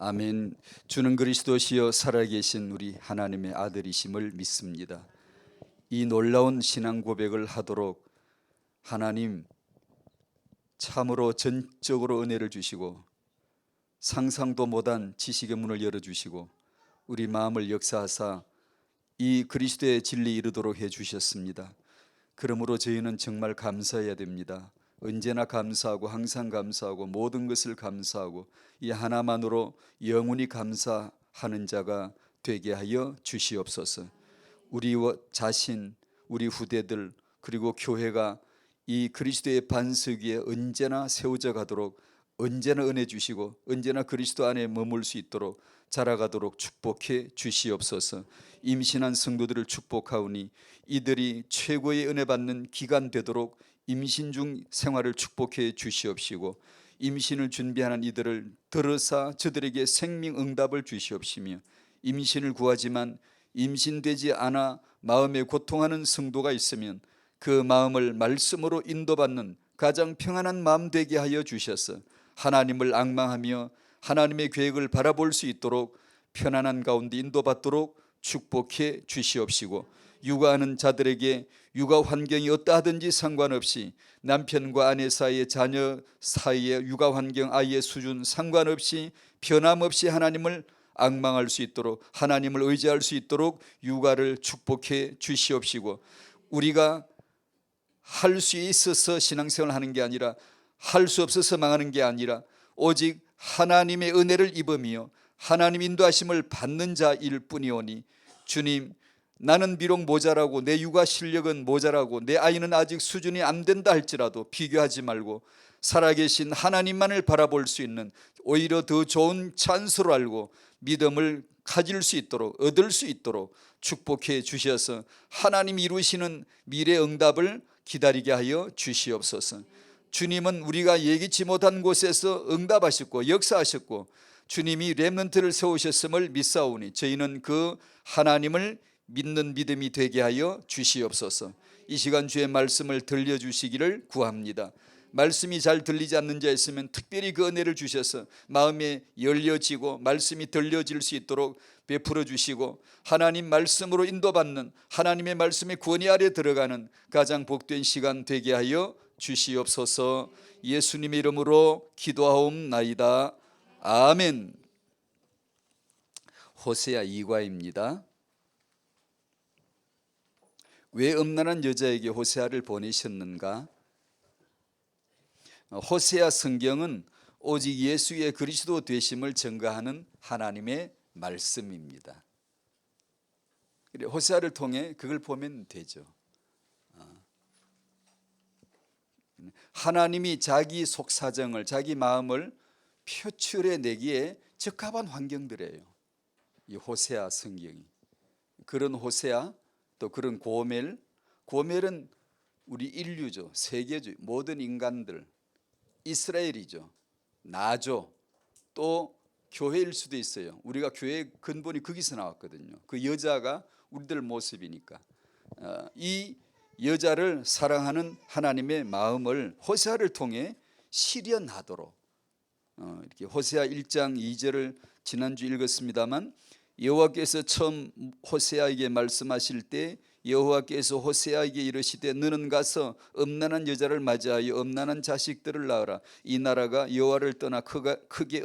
아멘. 주는 그리스도시여 살아계신 우리 하나님의 아들이심을 믿습니다. 이 놀라운 신앙 고백을 하도록 하나님 참으로 전적으로 은혜를 주시고 상상도 못한 지식의 문을 열어주시고 우리 마음을 역사하사 이 그리스도의 진리에 이르도록 해주셨습니다. 그러므로 저희는 정말 감사해야 됩니다. 언제나 감사하고 항상 감사하고 모든 것을 감사하고 이 하나만으로 영원히 감사하는 자가 되게 하여 주시옵소서. 우리 자신, 우리 후대들 그리고 교회가 이 그리스도의 반석 위에 언제나 세워져 가도록 언제나 은혜 주시고 언제나 그리스도 안에 머물 수 있도록 자라가도록 축복해 주시옵소서. 임신한 성도들을 축복하오니 이들이 최고의 은혜 받는 기간 되도록 임신 중 생활을 축복해 주시옵시고 임신을 준비하는 이들을 들으사 저들에게 생명 응답을 주시옵시며 임신을 구하지만 임신되지 않아 마음에 고통하는 성도가 있으면 그 마음을 말씀으로 인도받는 가장 평안한 마음 되게 하여 주셔서 하나님을 앙망하며 하나님의 계획을 바라볼 수 있도록 편안한 가운데 인도받도록 축복해 주시옵시고 육아하는 자들에게 육아 환경이 어떠하든지 상관없이 남편과 아내 사이의 자녀 사이의 육아 환경 아이의 수준 상관없이 변함없이 하나님을 앙망할 수 있도록 하나님을 의지할 수 있도록 육아를 축복해 주시옵시고 우리가 할 수 있어서 신앙생활을 하는 게 아니라 할 수 없어서 망하는 게 아니라 오직 하나님의 은혜를 입으며 하나님 인도하심을 받는 자일 뿐이오니 주님 나는 비록 모자라고 내 육아 실력은 모자라고 내 아이는 아직 수준이 안 된다 할지라도 비교하지 말고 살아계신 하나님만을 바라볼 수 있는 오히려 더 좋은 찬스로 알고 믿음을 가질 수 있도록 얻을 수 있도록 축복해 주셔서 하나님이 이루시는 미래 응답을 기다리게 하여 주시옵소서. 주님은 우리가 예기치 못한 곳에서 응답하셨고 역사하셨고 주님이 렘넌트를 세우셨음을 믿사오니 저희는 그 하나님을 믿는 믿음이 되게 하여 주시옵소서. 이 시간 주의 말씀을 들려주시기를 구합니다. 말씀이 잘 들리지 않는 자 있으면 특별히 그 은혜를 주셔서 마음에 열려지고 말씀이 들려질 수 있도록 베풀어 주시고 하나님 말씀으로 인도받는 하나님의 말씀의 권위 아래 들어가는 가장 복된 시간 되게 하여 주시옵소서. 예수님의 이름으로 기도하옵나이다. 아멘. 호세아 2과입니다. 왜 음란한 여자에게 호세아를 보내셨는가? 호세아 성경은 오직 예수의 그리스도 되심을 증거하는 하나님의 말씀입니다. 호세아를 통해 그걸 보면 되죠. 하나님이 자기 속사정을 자기 마음을 표출해 내기에 적합한 환경들이에요. 이 호세아 성경이. 그런 호세아 또 그런 고멜은 우리 인류죠. 세계죠. 모든 인간들 이스라엘이죠. 나죠. 또 교회일 수도 있어요. 우리가 교회 근본이 거기서 나왔거든요. 그 여자가 우리들 모습이니까 이 여자를 사랑하는 하나님의 마음을 호세아를 통해 실현하도록 이렇게 호세아 1장 2절을 지난주 읽었습니다만 여호와께서 처음 호세아에게 말씀하실 때 여호와께서 호세아에게 이르시되 너는 가서 음란한 여자를 맞이하여 음란한 자식들을 낳으라. 이 나라가 여호와를 떠나 크게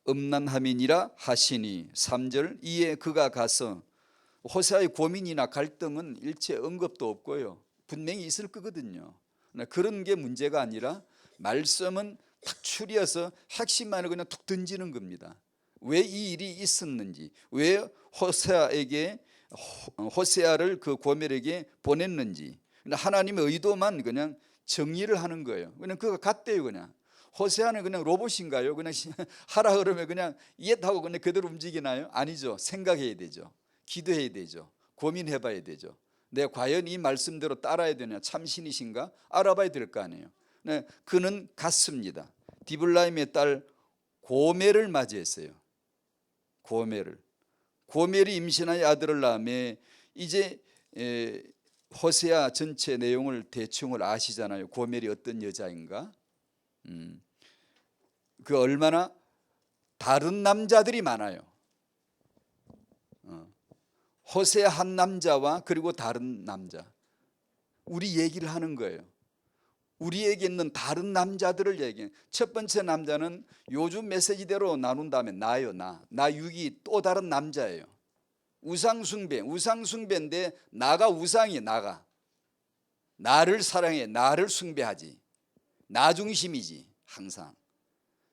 음란함이니라 하시니 3절 이에 그가 가서 호세아의 고민이나 갈등은 일체 언급도 없고요. 분명히 있을 거거든요. 그런 게 문제가 아니라 말씀은 탁 추려서 핵심만을 그냥 툭 던지는 겁니다. 왜 이 일이 있었는지, 왜 호세아를 그 고멜에게 보냈는지 하나님의 의도만 그냥 정리를 하는 거예요. 그냥 그거 같대요. 그냥 호세아는 그냥 로봇인가요? 그냥 하라 그러면 그냥 이해하고 그냥 그대로 움직이나요? 아니죠. 생각해야 되죠. 기도해야 되죠. 고민해봐야 되죠. 내가 과연 이 말씀대로 따라야 되냐, 참신이신가 알아봐야 될 거 아니에요. 네, 그는 갔습니다. 디블라임의 딸 고멜을 맞이했어요. 고멜이 임신하여 아들을 낳으며 이제 호세아 전체 내용을 대충을 아시잖아요. 고멜이 어떤 여자인가? 그 얼마나 다른 남자들이 많아요. 호세 한 남자와 그리고 다른 남자, 우리 얘기를 하는 거예요. 우리에게 있는 다른 남자들을 얘기해. 첫 번째 남자는 요즘 메시지대로 나눈다면 나요. 나 육이 또 다른 남자예요. 우상숭배인데 나가 우상이, 나가 나를 사랑해, 나를 숭배하지, 나 중심이지 항상.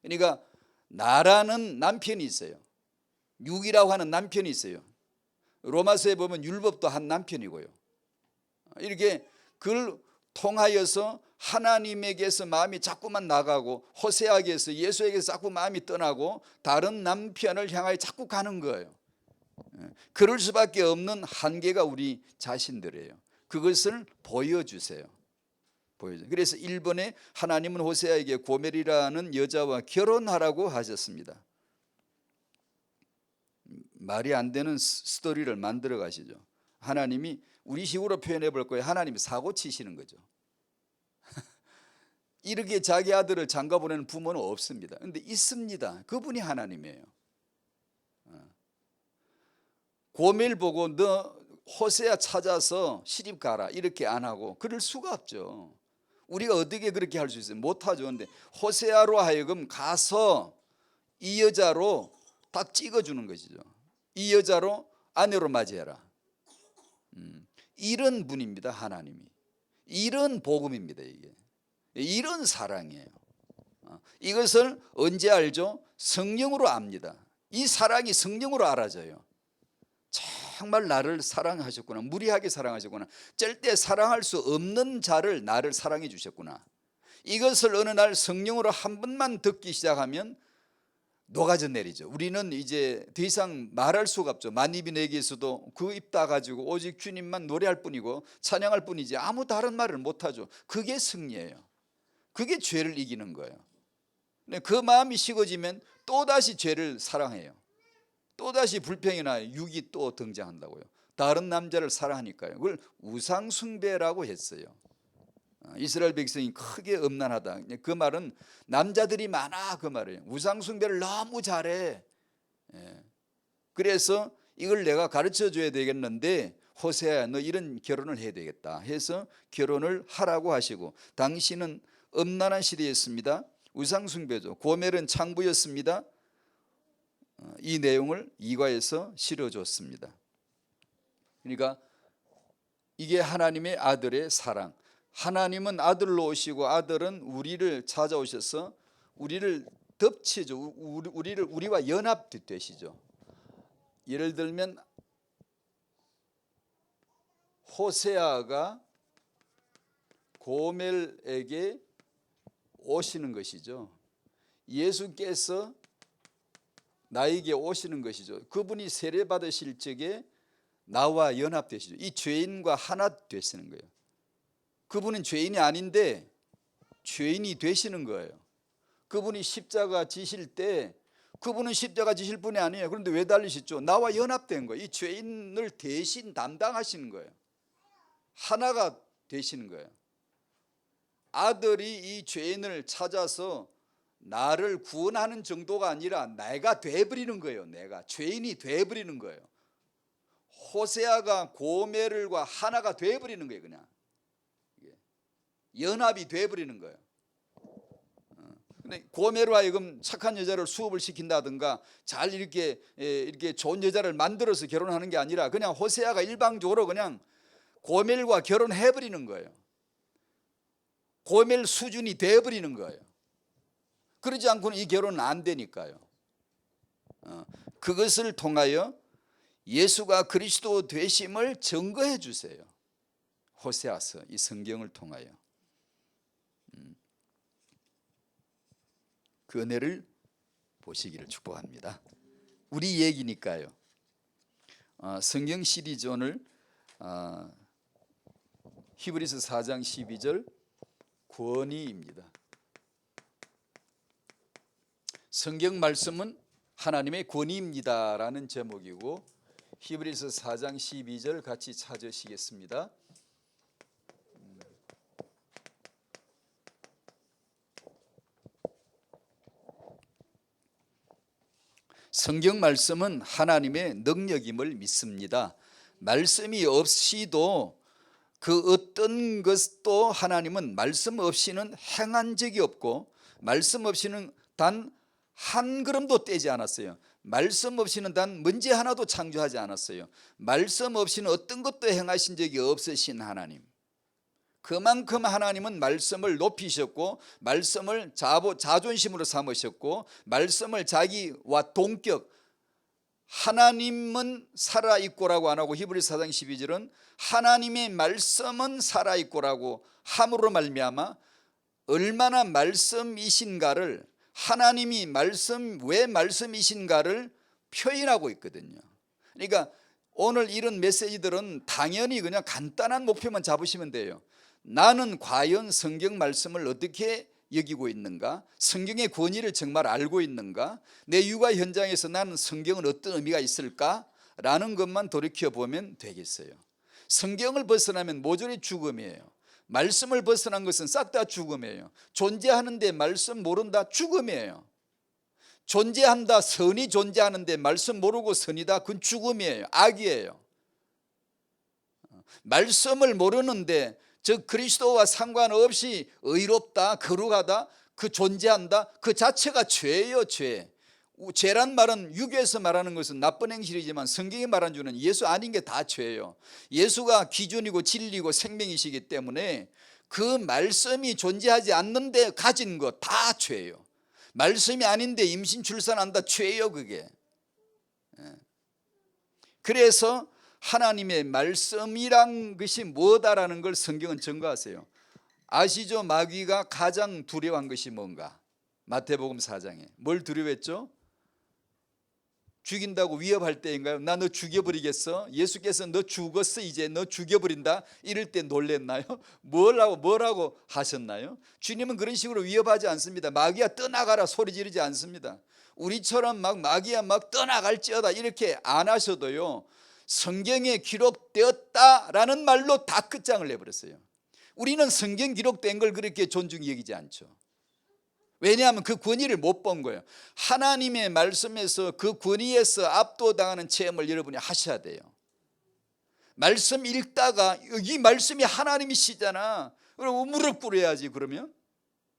그러니까 나라는 남편이 있어요. 육이라고 하는 남편이 있어요. 로마서에 보면 율법도 한 남편이고요. 이렇게 그걸 통하여서 하나님에게서 마음이 자꾸만 나가고, 호세아에게서 예수에게서 자꾸 마음이 떠나고 다른 남편을 향하여 자꾸 가는 거예요. 그럴 수밖에 없는 한계가 우리 자신들이에요. 그것을 보여주세요. 그래서 1번에 하나님은 호세아에게 고멜이라는 여자와 결혼하라고 하셨습니다. 말이 안 되는 스토리를 만들어 가시죠. 하나님이 우리 식으로 표현해 볼 거예요. 하나님이 사고 치시는 거죠. 이렇게 자기 아들을 장가 보내는 부모는 없습니다. 그런데 있습니다. 그분이 하나님이에요. 고멜 보고 너 호세아 찾아서 시집 가라 이렇게 안 하고, 그럴 수가 없죠. 우리가 어떻게 그렇게 할 수 있어요? 못하죠. 그런데 호세아로 하여금 가서 이 여자로 딱 찍어주는 것이죠. 이 여자로 아내로 맞이해라. 이런 분입니다. 하나님이. 이런 복음입니다. 이게 이런 사랑이에요. 이것을 언제 알죠? 성령으로 압니다. 이 사랑이 성령으로 알아져요. 정말 나를 사랑하셨구나, 무리하게 사랑하셨구나, 절대 사랑할 수 없는 자를 나를 사랑해 주셨구나. 이것을 어느 날 성령으로 한 번만 듣기 시작하면 녹아져 내리죠. 우리는 이제 더 이상 말할 수가 없죠. 만입이 내게서도 그 입 다 가지고 오직 주님만 노래할 뿐이고 찬양할 뿐이지 아무 다른 말을 못하죠. 그게 승리예요. 그게 죄를 이기는 거예요. 그 마음이 식어지면 또다시 죄를 사랑해요. 또다시 불평이나 육이 또 등장한다고요. 다른 남자를 사랑하니까요. 그걸 우상숭배라고 했어요. 이스라엘 백성이 크게 음란하다, 그 말은 남자들이 많아 그 말이에요. 우상숭배를 너무 잘해. 그래서 이걸 내가 가르쳐 줘야 되겠는데 호세아야 너 이런 결혼을 해야 되겠다 해서 결혼을 하라고 하시고, 당시는 음란한 시대였습니다. 우상숭배죠. 고멜은 창부였습니다. 이 내용을 이과에서 실어줬습니다. 그러니까 이게 하나님의 아들의 사랑. 하나님은 아들로 오시고 아들은 우리를 찾아오셔서 우리를 덮치죠. 우리와 연합되시죠. 예를 들면 호세아가 고멜에게 오시는 것이죠. 예수께서 나에게 오시는 것이죠. 그분이 세례 받으실 적에 나와 연합되시죠. 이 죄인과 하나 되시는 거예요. 그분은 죄인이 아닌데 죄인이 되시는 거예요. 그분이 십자가 지실 때 그분은 십자가 지실 분이 아니에요. 그런데 왜 달리셨죠? 나와 연합된 거예요. 이 죄인을 대신 담당하시는 거예요. 하나가 되시는 거예요. 아들이 이 죄인을 찾아서 나를 구원하는 정도가 아니라 내가 돼버리는 거예요. 내가 죄인이 돼버리는 거예요. 호세아가 고멜과 하나가 돼버리는 거예요. 그냥 연합이 돼버리는 거예요. 근데 고멜로 하여금 착한 여자를 수업을 시킨다든가 잘 이렇게 좋은 여자를 만들어서 결혼하는 게 아니라 그냥 호세아가 일방적으로 그냥 고멜과 결혼해버리는 거예요. 고멜 수준이 돼버리는 거예요. 그러지 않고는 이 결혼은 안 되니까요. 그것을 통하여 예수가 그리스도 되심을 증거해 주세요. 호세아서 이 성경을 통하여 그 은혜를 보시기를 축복합니다. 우리 얘기니까요. 성경 시리즈 오늘 히브리서 4장 12절 권위입니다. 성경 말씀은 하나님의 권위입니다라는 제목이고 히브리서 4장 12절 같이 찾으시겠습니다. 성경 말씀은 하나님의 능력임을 믿습니다. 말씀이 없이도 그 어떤 것도 하나님은 말씀 없이는 행한 적이 없고, 말씀 없이는 단 한 걸음도 떼지 않았어요. 말씀 없이는 단 문제 하나도 창조하지 않았어요. 말씀 없이는 어떤 것도 행하신 적이 없으신 하나님, 그만큼 하나님은 말씀을 높이셨고, 말씀을 자존심으로 삼으셨고, 말씀을 자기와 동격, 하나님은 살아있고라고 안 하고 히브리서 4장 12절은 하나님의 말씀은 살아있고라고 함으로 말미암아 얼마나 말씀이신가를, 하나님이 왜 말씀이신가를 표현하고 있거든요. 그러니까 오늘 이런 메시지들은 당연히 그냥 간단한 목표만 잡으시면 돼요. 나는 과연 성경 말씀을 어떻게 여기고 있는가? 성경의 권위를 정말 알고 있는가? 내 육아 현장에서 나는 성경은 어떤 의미가 있을까? 라는 것만 돌이켜보면 되겠어요. 성경을 벗어나면 모조리 죽음이에요. 말씀을 벗어난 것은 싹 다 죽음이에요. 존재하는데 말씀 모른다? 죽음이에요. 존재한다, 선이 존재하는데 말씀 모르고 선이다? 그건 죽음이에요. 악이에요. 말씀을 모르는데 즉 그리스도와 상관없이 의롭다, 거룩하다, 그 존재한다, 그 자체가 죄예요. 죄란 말은 유교에서 말하는 것은 나쁜 행실이지만 성경이 말하는 주는 예수 아닌 게 다 죄예요. 예수가 기준이고 진리고 생명이시기 때문에 그 말씀이 존재하지 않는데 가진 것 다 죄예요. 말씀이 아닌데 임신 출산한다, 죄예요 그게. 그래서 하나님의 말씀이란 것이 뭐다라는 걸 성경은 증거하세요. 아시죠? 마귀가 가장 두려워한 것이 뭔가? 마태복음 4장에 뭘 두려워했죠? 죽인다고 위협할 때인가요? 나 너 죽여버리겠어? 예수께서 너 죽었어, 이제 너 죽여버린다, 이럴 때 놀랬나요? 뭐라고 하셨나요? 주님은 그런 식으로 위협하지 않습니다. 마귀야 떠나가라 소리 지르지 않습니다. 우리처럼 마귀야 떠나갈지어다 이렇게 안 하셔도요, 성경에 기록되었다라는 말로 다 끝장을 내버렸어요. 우리는 성경 기록된 걸 그렇게 존중히 여기지 않죠. 왜냐하면 그 권위를 못 본 거예요. 하나님의 말씀에서 그 권위에서 압도당하는 체험을 여러분이 하셔야 돼요. 말씀 읽다가 이 말씀이 하나님이시잖아, 그럼 무릎 꿇어야지. 그러면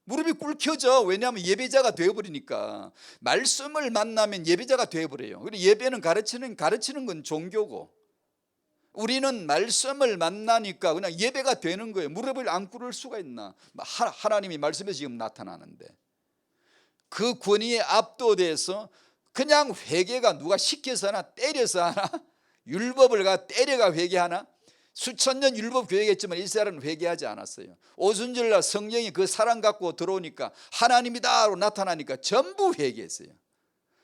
무릎이 꿇혀져. 왜냐하면 예배자가 되어버리니까. 말씀을 만나면 예배자가 되어버려요. 그리고 예배는 가르치는 건 종교고, 우리는 말씀을 만나니까 그냥 예배가 되는 거예요. 무릎을 안 꿇을 수가 있나? 하나님이 말씀에서 지금 나타나는데 그 권위에 압도돼서 그냥 회개가 누가 시켜서 하나, 때려서 하나, 율법을 때려가 회개하나? 수천 년 율법 교회했지만 이스라엘은 회개하지 않았어요. 오순절날 성령이 그 사랑 갖고 들어오니까 하나님이다로 나타나니까 전부 회개했어요.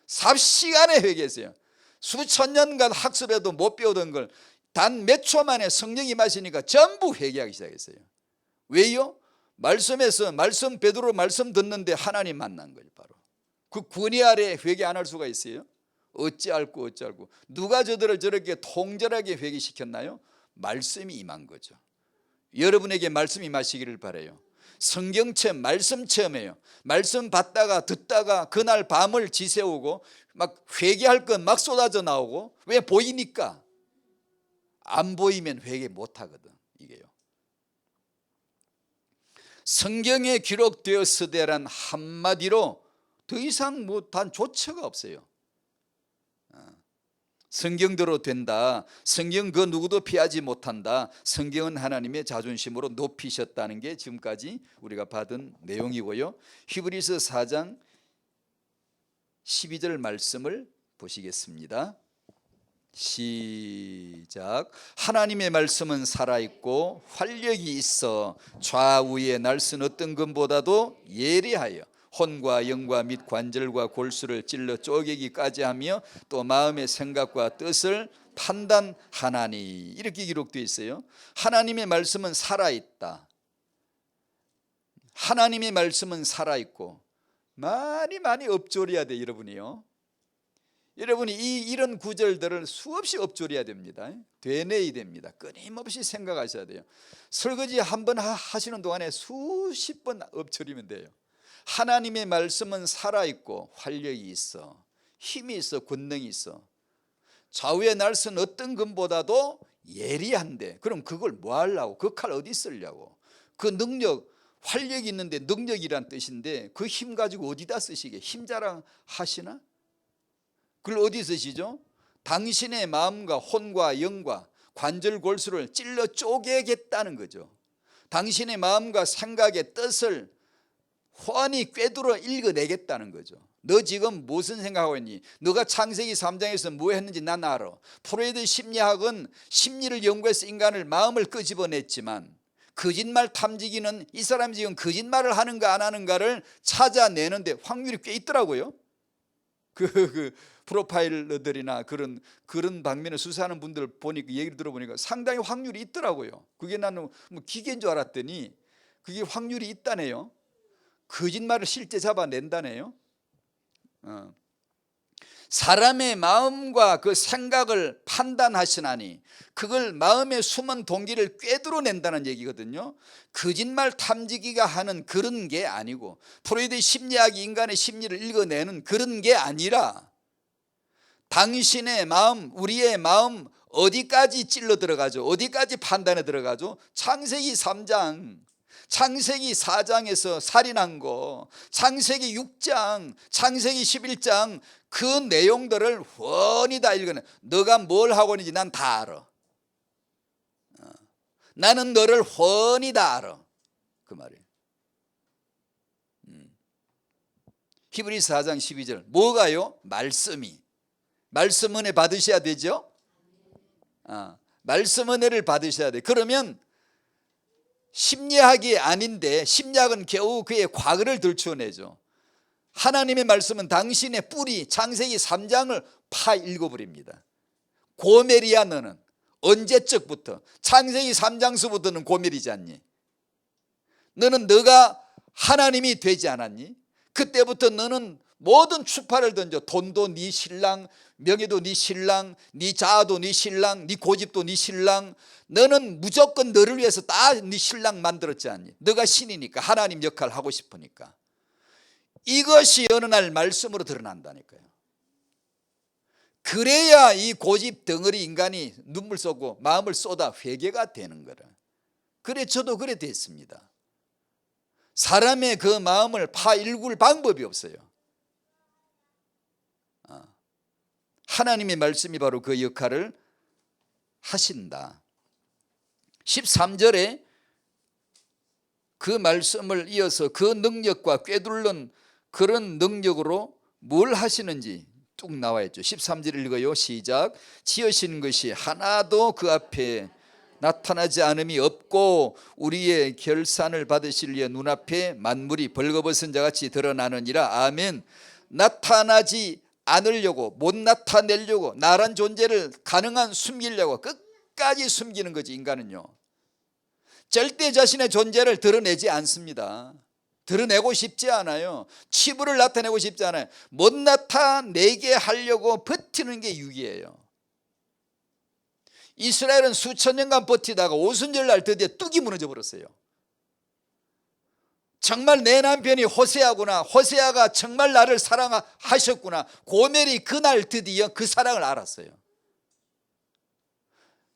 삽시간에 회개했어요. 수천 년간 학습해도 못 배우던 걸 단 몇 초 만에 성령이 마시니까 전부 회개하기 시작했어요. 왜요? 말씀에서 베드로 말씀 듣는데 하나님 만난 거예요. 바로 그 권위 아래 회개 안 할 수가 있어요? 어찌 알고 누가 저들을 저렇게 통절하게 회개시켰나요? 말씀이 임한 거죠. 여러분에게 말씀이 임하시기를 바라요. 성경 체험, 말씀 체험이에요. 말씀 받다가 듣다가 그날 밤을 지새우고 막 회개할 건 막 쏟아져 나오고. 왜? 보이니까. 안 보이면 회개 못 하거든 이게요. 성경에 기록되었으되란 한마디로 더 이상 단 조처가 없어요. 성경대로 된다, 성경 그 누구도 피하지 못한다, 성경은 하나님의 자존심으로 높이셨다는 게 지금까지 우리가 받은 내용이고요. 히브리서 4장 12절 말씀을 보시겠습니다. 시작. 하나님의 말씀은 살아있고 활력이 있어 좌우의 날선 어떤 것보다도 예리하여 혼과 영과 및 관절과 골수를 찔러 쪼개기까지 하며 또 마음의 생각과 뜻을 판단하나니, 이렇게 기록되어 있어요. 하나님의 말씀은 살아있다. 하나님의 말씀은 살아있고 많이 엎조려야 돼 여러분이요. 여러분이 이런 구절들을 수없이 엎조려야 됩니다. 되뇌야 됩니다. 끊임없이 생각하셔야 돼요. 설거지 한 번 하시는 동안에 수십 번 엎조리면 돼요. 하나님의 말씀은 살아있고 활력이 있어. 힘이 있어, 권능이 있어. 좌우의 날선 어떤 금보다도 예리한데 그럼 그걸 뭐 하려고? 그 칼 어디 쓰려고? 그 능력, 활력이 있는데 능력이란 뜻인데 그 힘 가지고 어디다 쓰시게? 힘 자랑 하시나? 그걸 어디 쓰시죠? 당신의 마음과 혼과 영과 관절 골수를 찔러 쪼개겠다는 거죠. 당신의 마음과 생각의 뜻을 훤히 꿰뚫어 읽어내겠다는 거죠. 너 지금 무슨 생각하고 있니? 너가 창세기 3장에서 뭐 했는지 난 알아. 프로이드 심리학은 심리를 연구해서 인간을 마음을 끄집어냈지만 거짓말 탐지기는 이 사람이 지금 거짓말을 하는가 안 하는가를 찾아내는데 확률이 꽤 있더라고요. 그 프로파일러들이나 그런 방면을 수사하는 분들 보니까 얘기를 들어보니까 상당히 확률이 있더라고요. 그게 나는 뭐 기계인 줄 알았더니 그게 확률이 있다네요. 거짓말을 실제 잡아낸다네요. 사람의 마음과 그 생각을 판단하시나니 그걸 마음의 숨은 동기를 꿰뚫어낸다는 얘기거든요. 거짓말 탐지기가 하는 그런 게 아니고 프로이드 심리학이 인간의 심리를 읽어내는 그런 게 아니라 당신의 마음, 우리의 마음 어디까지 찔러 들어가죠? 어디까지 판단에 들어가죠? 창세기 3장, 창세기 4장에서 살인한 거, 창세기 6장, 창세기 11장 그 내용들을 훤히 다 읽어내. 너가 뭘 하고 있는지 난 다 알아. 나는 너를 훤히 다 알아. 그 말이에요. 히브리서 4장 12절 뭐가요? 말씀이. 말씀 은혜 받으셔야 되죠. 말씀 은혜를 받으셔야 돼. 그러면 심리학이 아닌데 심리학은 겨우 그의 과거를 들추어내죠. 하나님의 말씀은 당신의 뿌리 창세기 3장을 파 읽어버립니다. 고멜이야 너는. 언제적부터? 창세기 3장서부터는 고멜이지 않니? 너는 너가 하나님이 되지 않았니? 그때부터 너는 모든 추파를 던져. 돈도 네 신랑, 명예도 네 신랑, 네 자아도 네 신랑, 네 고집도 네 신랑. 너는 무조건 너를 위해서 다 네 신랑 만들었지 않니? 너가 신이니까 하나님 역할을 하고 싶으니까. 이것이 어느 날 말씀으로 드러난다니까요. 그래야 이 고집 덩어리 인간이 눈물 쏟고 마음을 쏟아 회개가 되는 거라. 그래 저도 그래 됐습니다. 사람의 그 마음을 파일굴 방법이 없어요. 하나님의 말씀이 바로 그 역할을 하신다. 13절에 그 말씀을 이어서 그 능력과 꿰뚫는 그런 능력으로 뭘 하시는지 뚝 나와 있죠. 13절 읽어요. 시작. 지으신 것이 하나도 그 앞에 나타나지 않음이 없고 우리의 결산을 받으실 이의 눈앞에 만물이 벌거벗은 자같이 드러나느니라. 아멘. 나타나지 않으려고 못 나타내려고 나란 존재를 가능한 숨기려고 끝까지 숨기는 거지. 인간은요 절대 자신의 존재를 드러내지 않습니다. 드러내고 싶지 않아요. 치부를 나타내고 싶지 않아요. 못 나타내게 하려고 버티는 게 유기예요. 이스라엘은 수천 년간 버티다가 오순절날 드디어 뚝이 무너져 버렸어요. 정말 내 남편이 호세아구나, 호세아가 정말 나를 사랑하셨구나. 고멜이 그날 드디어 그 사랑을 알았어요.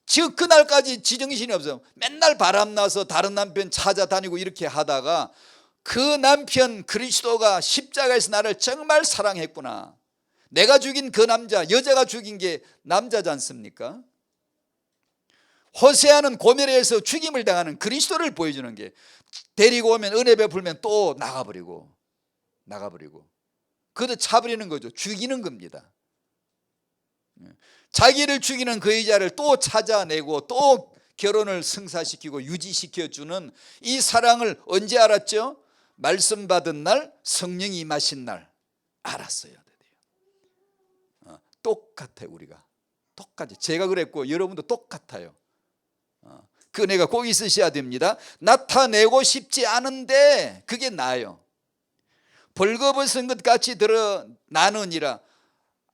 즉 그날까지 지정신이 없어요. 맨날 바람나서 다른 남편 찾아다니고 이렇게 하다가 그 남편 그리스도가 십자가에서 나를 정말 사랑했구나. 내가 죽인 그 남자, 여자가 죽인 게 남자지 않습니까? 호세아는 고멜에서 죽임을 당하는 그리스도를 보여주는 게, 데리고 오면 은혜 베풀면 또 나가버리고 그것도 차버리는 거죠. 죽이는 겁니다. 자기를 죽이는 그 여자를 또 찾아내고 또 결혼을 성사시키고 유지시켜주는 이 사랑을 언제 알았죠? 말씀 받은 날, 성령이 임하신 날 알았어요. 똑같아요. 우리가 똑같이, 제가 그랬고 여러분도 똑같아요. 그 은혜가 꼭 있으셔야 됩니다. 나타내고 싶지 않은데 그게 나아요. 벌거벗은 것 같이 드러나느니라.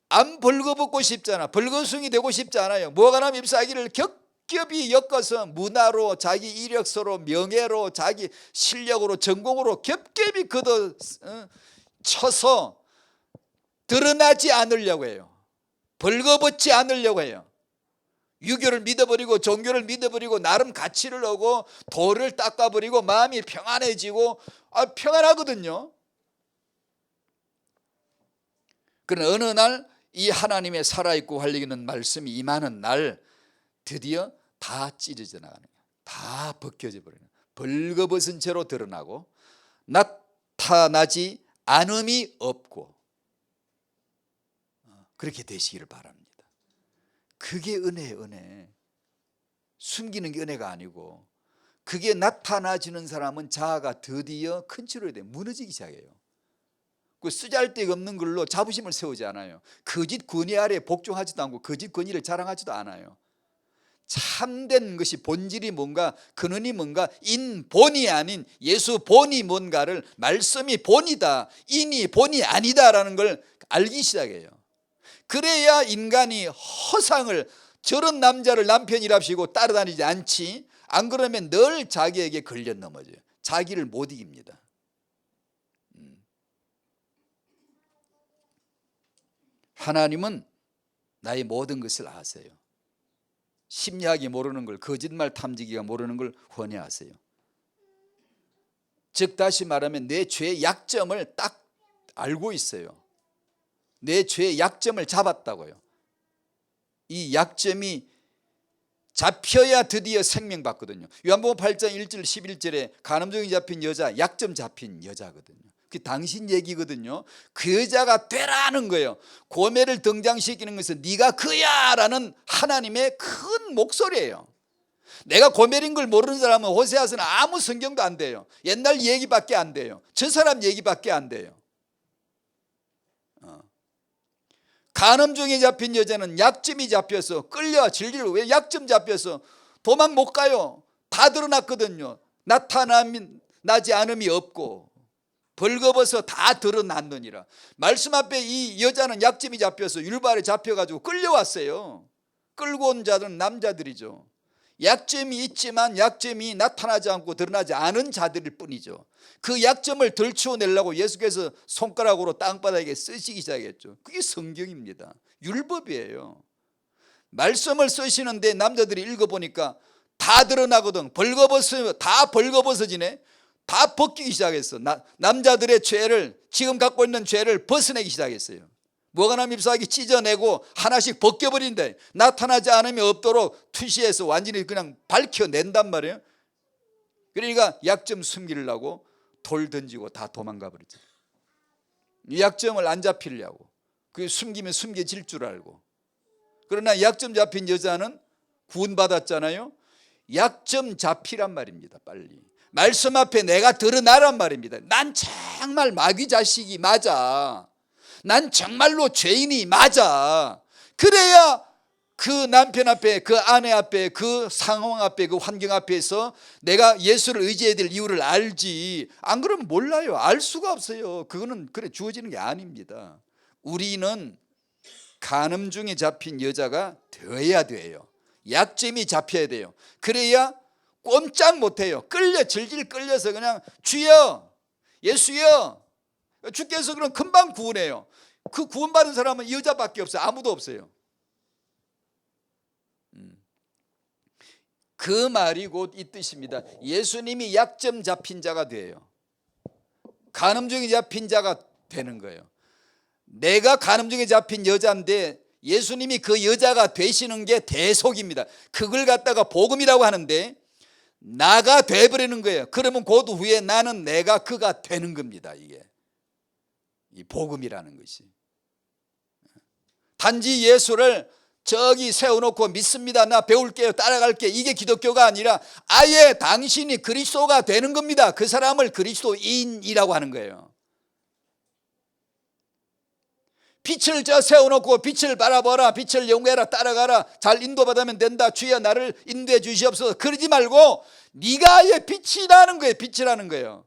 안 벌거벗고 싶잖아. 벌거숭이 되고 싶지 않아요. 뭐가 나면 잎사귀를 겹겹이 엮어서 문화로, 자기 이력서로, 명예로, 자기 실력으로, 전공으로 겹겹이 걷어 쳐서 드러나지 않으려고 해요. 벌거벗지 않으려고 해요. 유교를 믿어버리고 종교를 믿어버리고 나름 가치를 얻고 도를 닦아버리고 마음이 평안해지고 평안하거든요. 그러나 어느 날 이 하나님의 살아있고 활력 있는 말씀이 임하는 날 드디어 다 찢어져 나가는 거예요. 다 벗겨져 버리는 거예요. 벌거벗은 채로 드러나고 나타나지 않음이 없고 그렇게 되시기를 바랍니다. 그게 은혜예요. 은혜. 숨기는 게 은혜가 아니고 그게 나타나지는 사람은 자아가 드디어 큰 치료에 대해 무너지기 시작해요. 그 쓰잘데기 없는 걸로 자부심을 세우지 않아요. 거짓 권위 아래 복종하지도 않고 거짓 권위를 자랑하지도 않아요. 참된 것이 본질이 뭔가 근원이 뭔가 인본이 아닌 예수 본이 뭔가를 말씀이 본이다 인이 본이 아니다라는 걸 알기 시작해요. 그래야 인간이 허상을 저런 남자를 남편이랍시고 따라다니지 않지. 안 그러면 늘 자기에게 걸려 넘어져요. 자기를 못 이깁니다. 하나님은 나의 모든 것을 아세요. 심리학이 모르는 걸, 거짓말 탐지기가 모르는 걸 훤히 아세요. 즉 다시 말하면 내 죄의 약점을 딱 알고 있어요. 내 죄의 약점을 잡았다고요. 이 약점이 잡혀야 드디어 생명 받거든요. 요한복음 8장 1절 11절에 간음증이 잡힌 여자, 약점 잡힌 여자거든요. 그게 당신 얘기거든요. 그 여자가 되라는 거예요. 고매를 등장시키는 것은 네가 그야 라는 하나님의 큰 목소리예요. 내가 고멜인 걸 모르는 사람은 호세아서는 아무 성경도 안 돼요. 옛날 얘기밖에 안 돼요. 저 사람 얘기밖에 안 돼요. 간음증에 잡힌 여자는 약점이 잡혀서 끌려 질질. 왜 약점 잡혀서 도망 못 가요. 다 드러났거든요. 나타나지 않음이 없고 벌거벗어 다 드러났느니라. 말씀 앞에 이 여자는 약점이 잡혀서 율발에 잡혀가지고 끌려왔어요. 끌고 온 자들은 남자들이죠. 약점이 있지만 약점이 나타나지 않고 드러나지 않은 자들일 뿐이죠. 그 약점을 덜치워내려고 예수께서 손가락으로 땅바닥에 쓰시기 시작했죠. 그게 성경입니다. 율법이에요. 말씀을 쓰시는데 남자들이 읽어보니까 다 드러나거든. 다 벌거벗어지네. 다 벗기기 시작했어. 남자들의 죄를, 지금 갖고 있는 죄를 벗어내기 시작했어요. 무화과나무 잎사귀 찢어내고 하나씩 벗겨버린대. 나타나지 않으면 없도록 투시해서 완전히 그냥 밝혀낸단 말이에요. 그러니까 약점 숨기려고 돌 던지고 다 도망가 버리죠. 이 약점을 안 잡히려고. 그 숨기면 숨겨질 줄 알고. 그러나 약점 잡힌 여자는 구원받았잖아요. 약점 잡히란 말입니다. 빨리 말씀 앞에 내가 드러나란 말입니다. 난 정말 마귀 자식이 맞아. 난 정말로 죄인이 맞아. 그래야 그 남편 앞에, 그 아내 앞에, 그 상황 앞에, 그 환경 앞에서 내가 예수를 의지해야 될 이유를 알지. 안 그러면 몰라요. 알 수가 없어요. 그거는 그래 주어지는 게 아닙니다. 우리는 간음증에 잡힌 여자가 되어야 돼요. 약점이 잡혀야 돼요. 그래야 꼼짝 못해요. 질질 끌려서 그냥 주여, 예수여, 주께서 그럼 금방 구원해요. 그 구원받은 사람은 이 여자밖에 없어요. 아무도 없어요. 그 말이 곧 이 뜻입니다. 예수님이 약점 잡힌 자가 돼요. 간음증에 잡힌 자가 되는 거예요. 내가 간음증에 잡힌 여자인데 예수님이 그 여자가 되시는 게 대속입니다. 그걸 갖다가 복음이라고 하는데 나가 돼버리는 거예요. 그러면 그 후에 나는 내가 그가 되는 겁니다. 이게 이 복음이라는 것이. 단지 예수를 저기 세워놓고 믿습니다, 나 배울게요, 따라갈게, 이게 기독교가 아니라 아예 당신이 그리스도가 되는 겁니다. 그 사람을 그리스도인이라고 하는 거예요. 빛을 세워놓고 빛을 바라보라, 빛을 연구해라, 따라가라, 잘 인도받으면 된다, 주여 나를 인도해 주시옵소서. 그러지 말고 네가 아예 빛이라는 거예요. 빛이라는 거예요.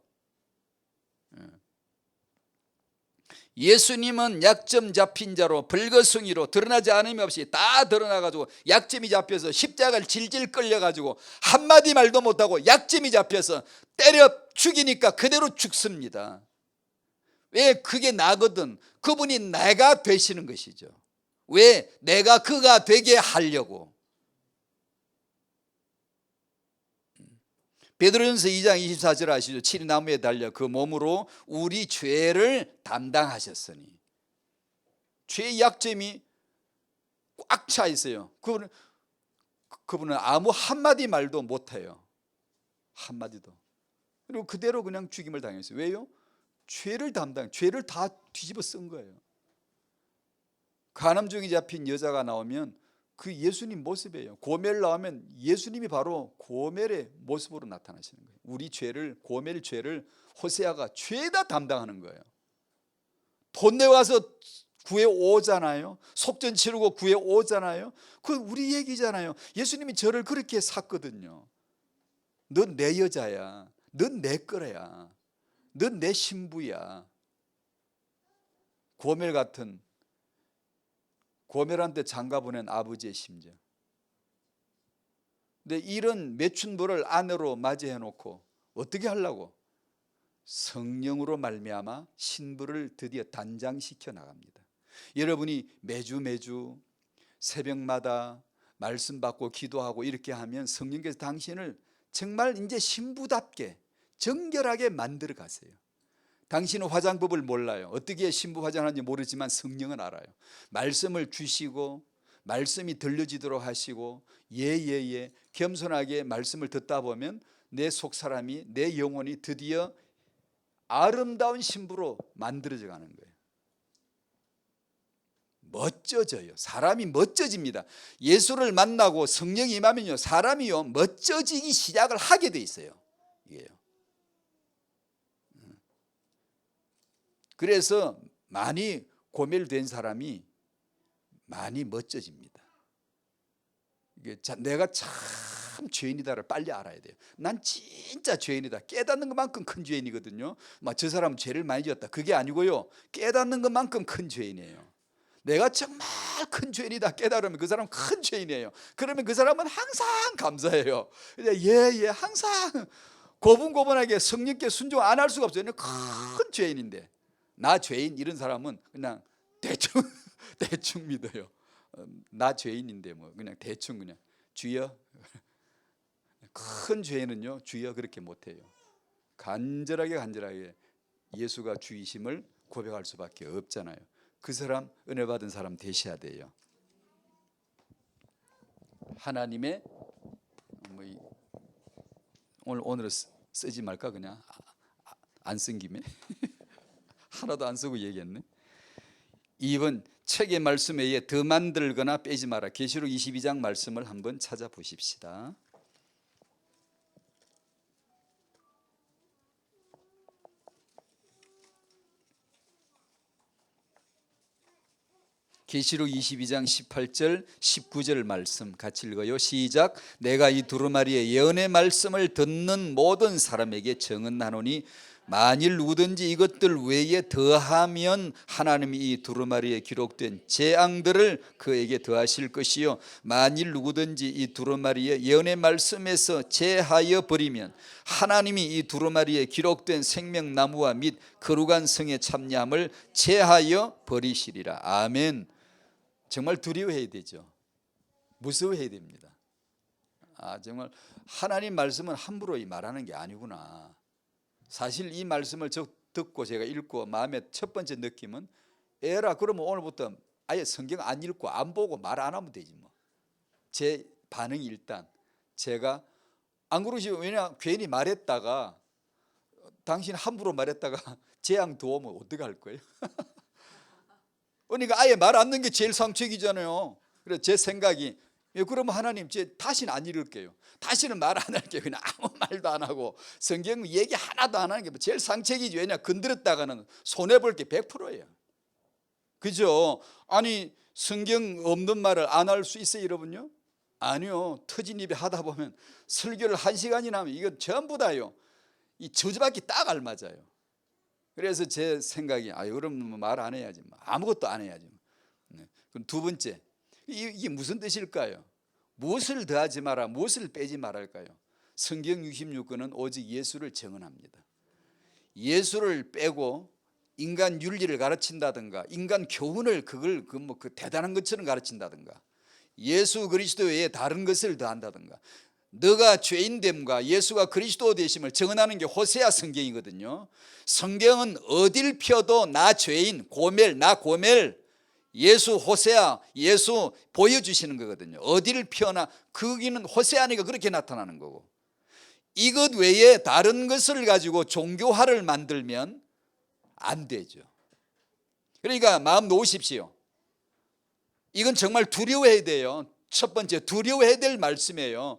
예수님은 약점 잡힌 자로 불거숭이로 드러나지 않음이 없이 다 드러나가지고 약점이 잡혀서 십자가를 질질 끌려가지고 한마디 말도 못하고 약점이 잡혀서 때려 죽이니까 그대로 죽습니다. 왜? 그게 나거든. 그분이 내가 되시는 것이죠. 왜? 내가 그가 되게 하려고. 베드로전서 2장 24절 아시죠? 칠이나무에 달려 그 몸으로 우리 죄를 담당하셨으니. 죄의 약점이 꽉 차 있어요. 그분은 아무 한마디 말도 못해요. 한마디도. 그리고 그대로 그냥 죽임을 당했어요. 왜요? 죄를 다 뒤집어 쓴 거예요. 간암증이 잡힌 여자가 나오면 그 예수님 모습이에요. 고멜 나오면 예수님이 바로 고멜의 모습으로 나타나시는 거예요. 우리 죄를, 고멜 죄를 호세아가 죄다 담당하는 거예요. 돈 내와서 구해 오잖아요. 속전 치르고 구해 오잖아요. 그 우리 얘기잖아요. 예수님이 저를 그렇게 샀거든요. 넌 내 여자야. 넌 내 거야. 넌 내 신부야. 고멜 같은, 고멜한테 장가 보낸 아버지의 심정. 근데 이런 매춘부를 아내로 맞이해 놓고 어떻게 하려고? 성령으로 말미암아 신부를 드디어 단장시켜 나갑니다. 여러분이 매주 새벽마다 말씀 받고 기도하고 이렇게 하면 성령께서 당신을 정말 이제 신부답게 정결하게 만들어 가세요. 당신은 화장법을 몰라요. 어떻게 신부 화장하는지 모르지만 성령은 알아요. 말씀을 주시고 말씀이 들려지도록 하시고 예 겸손하게 말씀을 듣다 보면 내 속사람이, 내 영혼이 드디어 아름다운 신부로 만들어져 가는 거예요. 멋져져요. 사람이 멋져집니다. 예수를 만나고 성령이 임하면요, 사람이요 멋져지기 시작을 하게 돼 있어요. 이게요. 그래서 많이 고멜된 사람이 많이 멋져집니다. 이게 내가 참 죄인이다를 빨리 알아야 돼요. 난 진짜 죄인이다. 깨닫는 것만큼 큰 죄인이거든요. 막 저 사람 죄를 많이 지었다. 그게 아니고요. 깨닫는 것만큼 큰 죄인이에요. 내가 정말 큰 죄인이다 깨달으면 그 사람은 큰 죄인이에요. 그러면 그 사람은 항상 감사해요. 항상 고분고분하게 성령께 순종 안 할 수가 없어요. 큰 죄인인데. 나 죄인 이런 사람은 그냥 대충 믿어요. 나 죄인인데 뭐 그냥 대충 그냥 주여. 큰 죄인은요 주여 그렇게 못해요. 간절하게 예수가 주이심을 고백할 수밖에 없잖아요. 그 사람 은혜 받은 사람 되셔야 돼요. 하나님의 오늘은 쓰지 말까 그냥 안 쓴 김에 하나도 안 쓰고 얘기했네. 2번 책의 말씀 외에 더 만들거나 빼지 마라. 계시록 22장 말씀을 한번 찾아보십시다. 계시록 22장 18절 19절 말씀 같이 읽어요. 시작. 내가 이 두루마리의 예언의 말씀을 듣는 모든 사람에게 증언하노니 만일 누구든지 이것들 외에 더하면 하나님이 이 두루마리에 기록된 재앙들을 그에게 더하실 것이요 만일 누구든지 이 두루마리의 예언의 말씀에서 제하여 버리면 하나님이 이 두루마리에 기록된 생명나무와 및 거룩한 성의 참여함을 제하여 버리시리라. 아멘. 정말 두려워해야 되죠. 무서워해야 됩니다. 정말 하나님 말씀은 함부로 말하는 게 아니구나. 사실 이 말씀을 듣고 제가 읽고 마음의 첫 번째 느낌은 에라 그러면 오늘부터 아예 성경 안 읽고 안 보고 말 안 하면 되지 뭐. 제 반응이 일단 제가 안 그러시면 왜냐 괜히 말했다가 당신 함부로 말했다가 재앙 도우면 어떻게 할 거예요? 그러니까 아예 말 안 듣는 게 제일 상책이잖아요. 그래서 제 생각이 그러면 하나님 다시는 안 읽을게요. 다시는 말 안 할게요. 그냥 아무 말도 안 하고 성경 얘기 하나도 안 하는 게 제일 상책이지. 왜냐 건드렸다가는 손해볼 게 100%예요. 그죠? 아니 성경 없는 말을 안 할 수 있어요 여러분요? 아니요. 터진 입에 하다 보면 설교를 1시간이나 하면 이건 전부 다요 이 저주받기 딱 알맞아요. 그래서 제 생각이 그럼 말 안 해야지 아무것도 안 해야지. 그럼 두 번째 이게 무슨 뜻일까요? 무엇을 더하지 마라 무엇을 빼지 말할까요? 성경 66권은 오직 예수를 증언합니다. 예수를 빼고 인간 윤리를 가르친다든가 인간 교훈을 그걸 그 대단한 것처럼 가르친다든가 예수 그리스도 외에 다른 것을 더한다든가 너가 죄인됨과 예수가 그리스도 되심을 증언하는 게 호세아 성경이거든요. 성경은 어딜 펴도 나 죄인 고멜 나 고멜 예수 호세아 예수 보여주시는 거거든요. 어디를 펴나 거기는 호세아니까 그렇게 나타나는 거고 이것 외에 다른 것을 가지고 종교화를 만들면 안 되죠. 그러니까 마음 놓으십시오. 이건 정말 두려워해야 돼요. 첫 번째 두려워해야 될 말씀이에요.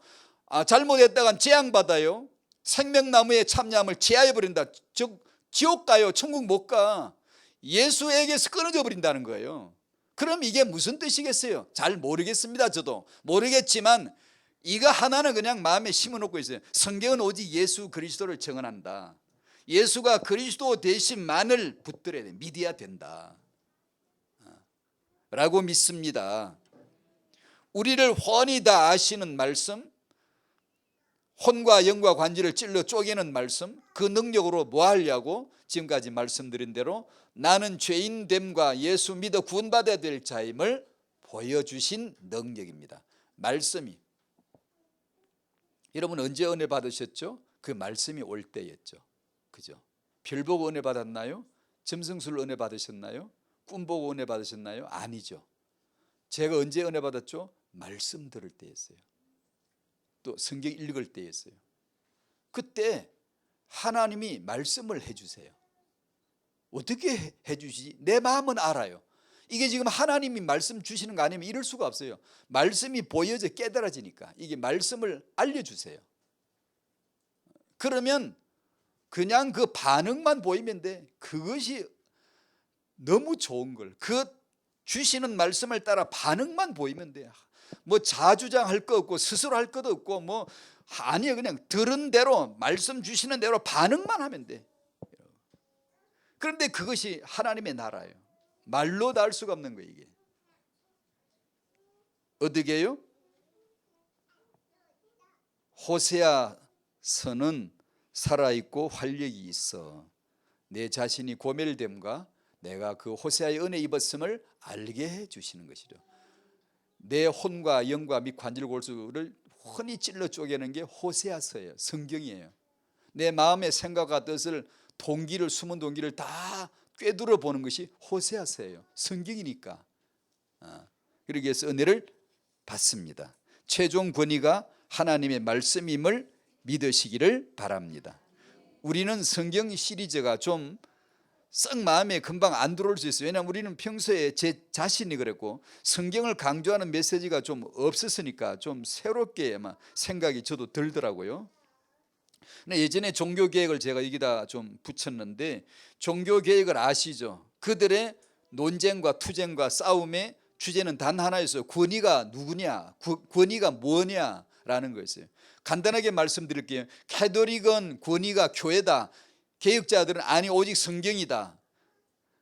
잘못했다간 재앙받아요. 생명나무에 참여함을 제하해버린다. 즉 지옥 가요. 천국 못 가. 예수에게서 끊어져 버린다는 거예요. 그럼 이게 무슨 뜻이겠어요? 잘 모르겠습니다. 저도 모르겠지만 이거 하나는 그냥 마음에 심어놓고 있어요. 성경은 오직 예수 그리스도를 증언한다. 예수가 그리스도 되심만을 붙들어야 돼. 믿어야 된다 라고 믿습니다. 우리를 훤히 다 아시는 말씀, 혼과 영과 관절을 찔러 쪼개는 말씀, 그 능력으로 뭐 하려고 지금까지 말씀드린 대로 나는 죄인됨과 예수 믿어 구원받아야 될 자임을 보여주신 능력입니다. 말씀이. 여러분 언제 은혜 받으셨죠? 그 말씀이 올 때였죠. 그죠? 별 보고 은혜 받았나요? 점성술 은혜 받으셨나요? 꿈 보고 은혜 받으셨나요? 아니죠. 제가 언제 은혜 받았죠? 말씀 들을 때였어요. 또 성경 읽을 때였어요. 그때 하나님이 말씀을 해주세요. 어떻게 해주시지? 내 마음은 알아요. 이게 지금 하나님이 말씀 주시는 거 아니면 이럴 수가 없어요. 말씀이 보여져 깨달아지니까 이게 말씀을 알려주세요. 그러면 그냥 그 반응만 보이면 돼. 그것이 너무 좋은 걸. 그 주시는 말씀을 따라 반응만 보이면 돼. 뭐 자주장할 거 없고 스스로 할 것도 없고 뭐 아니에요. 그냥 들은 대로 말씀 주시는 대로 반응만 하면 돼. 그런데 그것이 하나님의 나라예요. 말로 다 할 수가 없는 거예요. 이게 어떻게요? 호세아서는 살아있고 활력이 있어. 내 자신이 고멜됨과 내가 그 호세아의 은혜 입었음을 알게 해주시는 것이죠. 내 혼과 영과 및 관절 골수를 훤히 찔러 쪼개는 게 호세아서예요. 성경이에요. 내 마음의 생각과 뜻을 동기를 숨은 동기를 다 꿰뚫어 보는 것이 호세아서예요. 성경이니까. 그러기 위해서 은혜를 받습니다. 최종 권위가 하나님의 말씀임을 믿으시기를 바랍니다. 우리는 성경 시리즈가 좀 썩 마음에 금방 안 들어올 수 있어요. 왜냐하면 우리는 평소에 제 자신이 그랬고 성경을 강조하는 메시지가 좀 없었으니까 좀 새롭게 생각이 저도 들더라고요. 근데 예전에 종교개혁을 제가 여기다 좀 붙였는데 종교개혁을 아시죠? 그들의 논쟁과 투쟁과 싸움의 주제는 단 하나였어요. 권위가 누구냐, 권위가 뭐냐라는 거였어요. 간단하게 말씀드릴게요. 캐톨릭은 권위가 교회다. 개혁자들은 아니 오직 성경이다.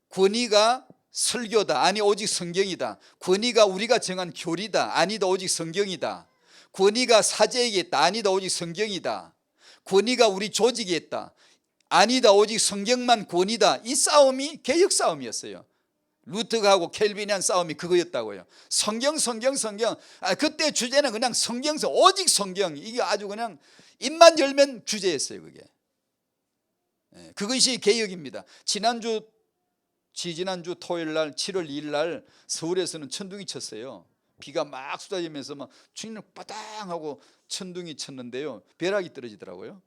권위가 설교다. 아니 오직 성경이다. 권위가 우리가 정한 교리다. 아니다 오직 성경이다. 권위가 사제에게 있다. 아니다 오직 성경이다. 권위가 우리 조직에 있다. 아니다 오직 성경만 권위다. 이 싸움이 개혁 싸움이었어요. 루터하고 켈빈이 한 싸움이 그거였다고요. 성경 그때 주제는 그냥 성경서 오직 성경. 이게 아주 그냥 입만 열면 주제였어요. 그게. 그것이 개혁입니다. 지지난주 토요일 날 7월 2일 날 서울에서는 천둥이 쳤어요. 비가 막 쏟아지면서 막 주인을 빠당하고 천둥이 쳤는데요. 벼락이 떨어지더라고요.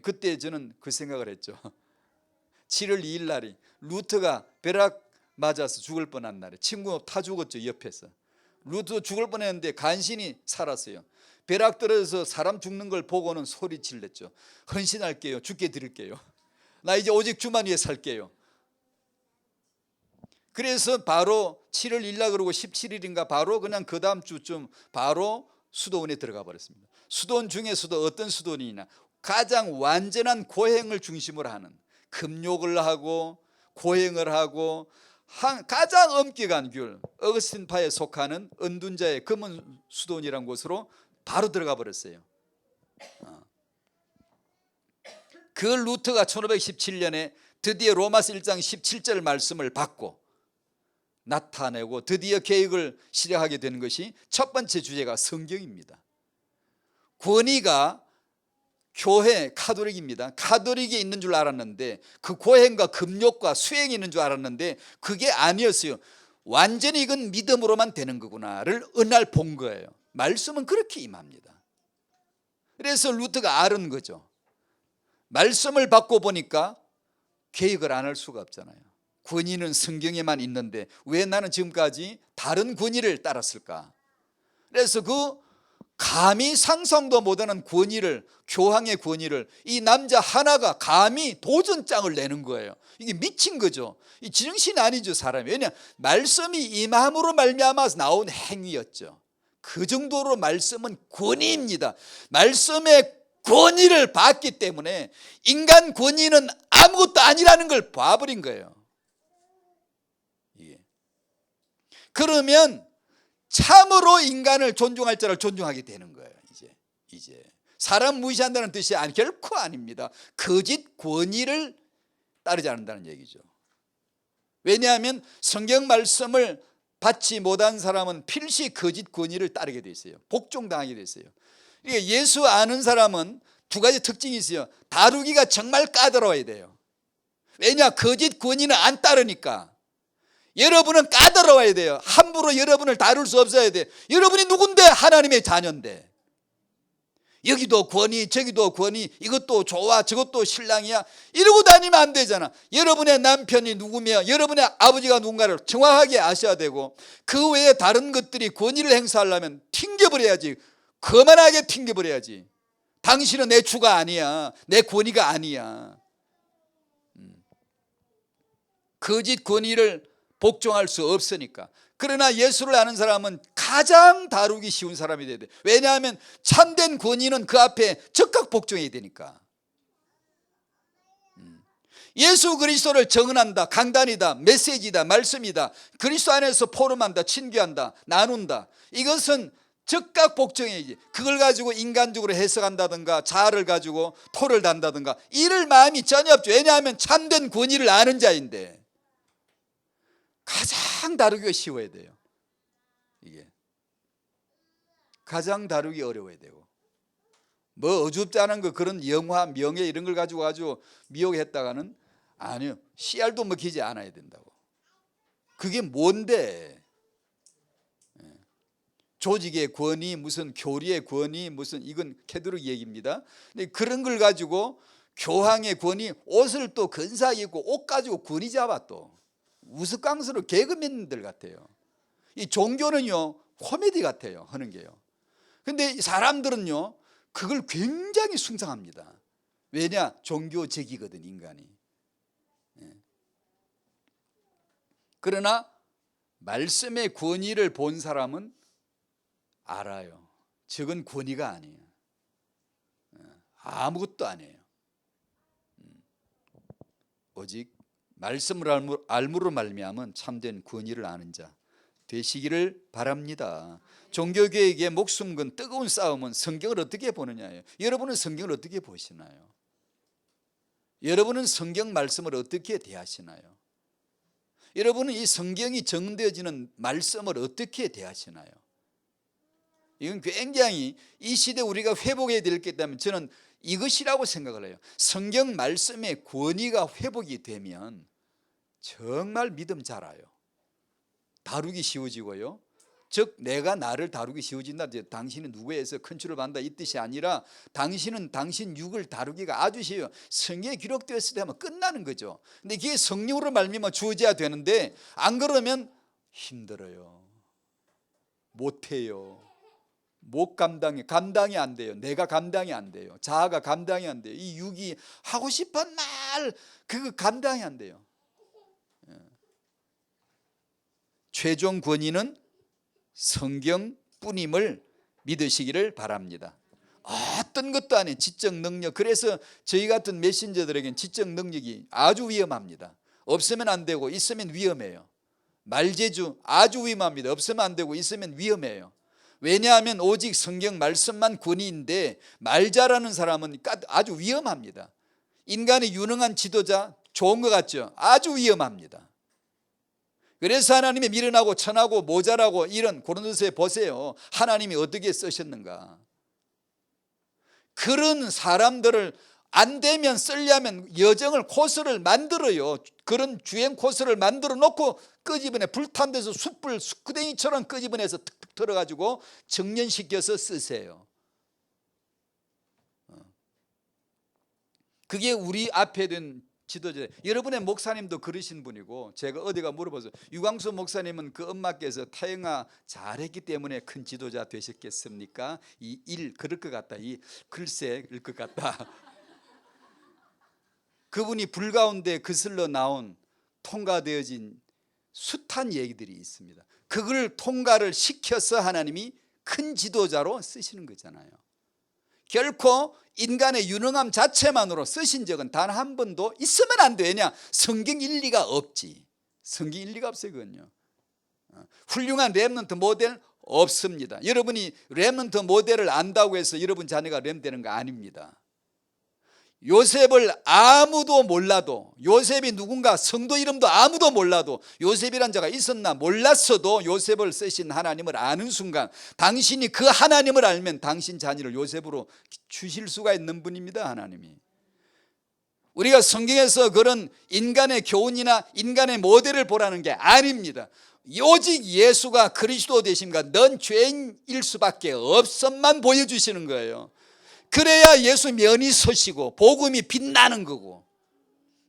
그때 저는 그 생각을 했죠. 7월 2일 날이 루터가 벼락 맞아서 죽을 뻔한 날에 친구 타 죽었죠. 옆에서. 루터 죽을 뻔했는데 간신히 살았어요. 벼락 떨어져서 사람 죽는 걸 보고는 소리 질렀죠. 헌신할게요. 죽게 드릴게요. 나 이제 오직 주만 위해 살게요. 그래서 바로 7월 1일 날 그러고 17일인가 바로 그냥 그 다음 주쯤 바로 수도원에 들어가 버렸습니다. 수도원 중에서도 어떤 수도원이냐, 가장 완전한 고행을 중심으로 하는, 금욕을 하고 고행을 하고 가장 엄격한 규율, 어거스틴파에 속하는 은둔자의 금은 수도원이라는 곳으로 바로 들어가 버렸어요. 그 루터가 1517년에 드디어 로마서 1장 17절 말씀을 받고 나타내고 드디어 계획을 실행하게 되는 것이 첫 번째 주제가 성경입니다. 권위가 교회 카톨릭입니다. 카톨릭에 있는 줄 알았는데 그 고행과 금욕과 수행이 있는 줄 알았는데 그게 아니었어요. 완전히 이건 믿음으로만 되는 거구나를 어느 날 본 거예요. 말씀은 그렇게 임합니다. 그래서 루터가 알은 거죠. 말씀을 받고 보니까 계획을 안 할 수가 없잖아요. 권위는 성경에만 있는데 왜 나는 지금까지 다른 권위를 따랐을까? 그래서 그 감히 상상도 못하는 권위를, 교황의 권위를 이 남자 하나가 감히 도전장을 내는 거예요. 이게 미친 거죠. 이 지정신이 아니죠, 사람이. 왜냐, 말씀이 임함으로 말미암아서 나온 행위였죠. 그 정도로 말씀은 권위입니다. 말씀의 권위를 받기 때문에 인간 권위는 아무것도 아니라는 걸 봐버린 거예요. 그러면 참으로 인간을 존중할 자를 존중하게 되는 거예요. 이제 사람 무시한다는 뜻이 결코 아닙니다. 거짓 권위를 따르지 않는다는 얘기죠. 왜냐하면 성경 말씀을 받지 못한 사람은 필시 거짓 권위를 따르게 돼 있어요. 복종당하게 돼 있어요. 그러니까 예수 아는 사람은 두 가지 특징이 있어요. 다루기가 정말 까다로워야 돼요. 왜냐, 거짓 권위는 안 따르니까. 여러분은 까다로워야 돼요. 함부로 여러분을 다룰 수 없어야 돼요. 여러분이 누군데? 하나님의 자녀인데. 여기도 권위 저기도 권위, 이것도 좋아 저것도 신랑이야 이러고 다니면 안 되잖아. 여러분의 남편이 누구며 여러분의 아버지가 누군가를 정확하게 아셔야 되고 그 외에 다른 것들이 권위를 행사하려면 튕겨버려야지. 거만하게 튕겨버려야지. 당신은 내 주가 아니야. 내 권위가 아니야. 거짓 권위를 복종할 수 없으니까. 그러나 예수를 아는 사람은 가장 다루기 쉬운 사람이 돼야 돼. 왜냐하면 참된 권위는 그 앞에 적극 복종해야 되니까. 예수 그리스도를 정언한다, 강단이다, 메시지다, 말씀이다, 그리스도 안에서 포럼한다, 친교한다, 나눈다. 이것은 적극 복종해야지. 그걸 가지고 인간적으로 해석한다든가 자아를 가지고 토를 단다든가 이럴 마음이 전혀 없죠. 왜냐하면 참된 권위를 아는 자인데. 가장 다루기가 쉬워야 돼요. 이게 가장 다루기 어려워야 되고 뭐 어줍지 않은 거 그런 영화 명예 이런 걸 가지고 아주 미혹했다가는 아니요, 씨알도 먹히지 않아야 된다고. 그게 뭔데? 조직의 권위, 무슨 교리의 권위, 무슨 이건 캐도릭 얘기입니다. 근데 그런 걸 가지고 교황의 권위, 옷을 또 근사하게 입고 옷 가지고 권위 잡아 또 우스꽝스러운 개그맨들 같아요. 이 종교는요 코미디 같아요, 하는 게요. 근데 사람들은요 그걸 굉장히 숭상합니다. 왜냐, 종교적이거든 인간이. 그러나 말씀의 권위를 본 사람은 알아요. 저건 권위가 아니에요. 아무것도 아니에요. 오직 말씀을 알므로 말미암은 참된 권위를 아는 자 되시기를 바랍니다. 종교개혁의 목숨 건 뜨거운 싸움은 성경을 어떻게 보느냐예요. 여러분은 성경을 어떻게 보시나요? 여러분은 성경 말씀을 어떻게 대하시나요? 여러분은 이 성경이 정되어지는 말씀을 어떻게 대하시나요? 이건 굉장히 이 시대 우리가 회복해야 될 게 있다면 저는 이것이라고 생각을 해요. 성경 말씀의 권위가 회복이 되면 정말 믿음 자라요. 다루기 쉬워지고요. 즉 내가 나를 다루기 쉬워진다. 당신은 누구에서 컨트롤 받는다 이 뜻이 아니라 당신은 당신 육을 다루기가 아주 쉬워요. 성경에 기록되었을 때 하면 끝나는 거죠. 근데 그게 성령으로 말미암아 주어져야 되는데 안 그러면 힘들어요. 못해요. 못 감당이 안 돼요. 내가 감당이 안 돼요. 자아가 감당이 안 돼요. 이 육이 하고 싶은 말 그거 감당이 안 돼요. 최종 권위는 성경뿐임을 믿으시기를 바랍니다. 어떤 것도 아닌 지적 능력. 그래서 저희 같은 메신저들에게는 지적 능력이 아주 위험합니다. 없으면 안 되고 있으면 위험해요. 말재주 아주 위험합니다. 없으면 안 되고 있으면 위험해요. 왜냐하면 오직 성경 말씀만 권위인데 말 잘하는 사람은 아주 위험합니다. 인간의 유능한 지도자 좋은 것 같죠? 아주 위험합니다. 그래서 하나님이 미련하고 천하고 모자라고 이런 고린도서에 보세요. 하나님이 어떻게 쓰셨는가. 그런 사람들을 안 되면 쓰려면 여정을 코스를 만들어요. 그런 주행 코스를 만들어 놓고 끄집어내 불탄 데서 숯불 숯구덩이처럼 끄집어내서 툭툭 털어가지고 정련시켜서 쓰세요. 그게 우리 앞에 된 지도자. 여러분의 목사님도 그러신 분이고, 제가 어디가 물어봐서 유광수 목사님은 그 엄마께서 타영아 잘했기 때문에 큰 지도자 되셨겠습니까? 이 일 그럴 것 같다. 이 글쎄일 것 같다. 그분이 불 가운데 그슬러 나온 통과되어진 숱한 얘기들이 있습니다. 그걸 통과를 시켜서 하나님이 큰 지도자로 쓰시는 거잖아요. 결코 인간의 유능함 자체만으로 쓰신 적은 단 한 번도 있으면 안 되냐? 성경 일리가 없지. 성경 일리가 없어요. 그건요. 훌륭한 렘넌트 모델 없습니다. 여러분이 렘넌트 모델을 안다고 해서 여러분 자녀가 렘 되는 거 아닙니다. 요셉을 아무도 몰라도, 요셉이 누군가 성도 이름도 아무도 몰라도, 요셉이란 자가 있었나 몰랐어도 요셉을 쓰신 하나님을 아는 순간 당신이 그 하나님을 알면 당신 자녀를 요셉으로 주실 수가 있는 분입니다. 하나님이. 우리가 성경에서 그런 인간의 교훈이나 인간의 모델을 보라는 게 아닙니다. 오직 예수가 그리스도 되심과 넌 죄인일 수밖에 없음만 보여주시는 거예요. 그래야 예수 면이 서시고 복음이 빛나는 거고,